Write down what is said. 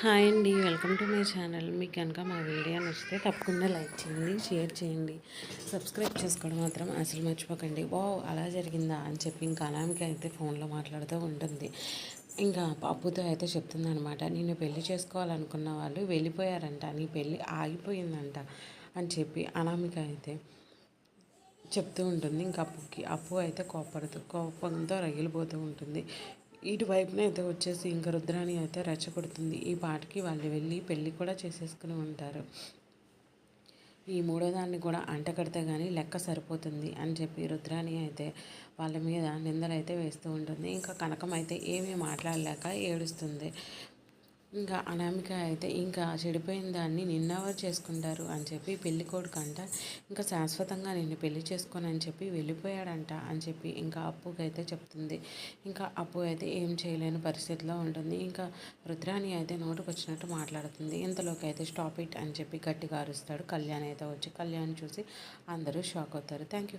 Hi అండి, welcome to my channel. మీకు కనుక మా వీడియో నచ్చితే తప్పకుండా లైక్ చేయండి, షేర్ చేయండి, సబ్స్క్రైబ్ చేసుకోవడం మాత్రం అసలు మర్చిపోకండి. అలా జరిగిందా అని చెప్పి ఇంకా అనామిక అయితే ఫోన్లో మాట్లాడుతూ ఉంటుంది. ఇంకా అప్పుతో అయితే చెప్తుందనమాట, నిన్ను పెళ్లి చేసుకోవాలనుకున్న వాళ్ళు వెళ్ళిపోయారంట, నీ పెళ్ళి ఆగిపోయిందంట అని చెప్పి అనామిక అయితే చెప్తూ ఉంటుంది. ఇంకా అప్పు అయితే కోపంతో రగిలిపోతూ ఉంటుంది. ఇటువైపున అయితే వచ్చేసి ఇంకా రుద్రాణి అయితే రెచ్చగొడుతుంది. ఈ పాటకి వాళ్ళు వెళ్ళి పెళ్ళి కూడా చేసేసుకుని ఉంటారు. ఈ మూడో దాన్ని కూడా అంటకడితే కానీ లెక్క సరిపోతుంది అని చెప్పి రుద్రాణి అయితే వాళ్ళ మీద నిందలైతే వేస్తూ ఉంటుంది. ఇంకా కనకం అయితే ఏమీ మాట్లాడలేక ఏడుస్తుంది. ఇంకా అనామిక అయితే ఇంకా చెడిపోయిన దాన్ని నిన్నెవరు చేసుకుంటారు అని చెప్పి పెళ్లి కొడుకంట ఇంకా శాశ్వతంగా నిన్ను పెళ్లి చేసుకోనని చెప్పి వెళ్ళిపోయాడంట అని చెప్పి ఇంకా అప్పుకైతే చెప్తుంది. ఇంకా అప్పు అయితే ఏం చేయలేని పరిస్థితిలో ఉంటుంది. ఇంకా రుద్రాణి అయితే నోటుకు వచ్చినట్టు మాట్లాడుతుంది. ఇంతలోకి అయితే స్టాప్ ఇట్ అని చెప్పి గట్టిగా అరుస్తాడు. కళ్యాణ్ అయితే వచ్చి కళ్యాణ్ చూసి అందరూ షాక్ అవుతారు. Thank you.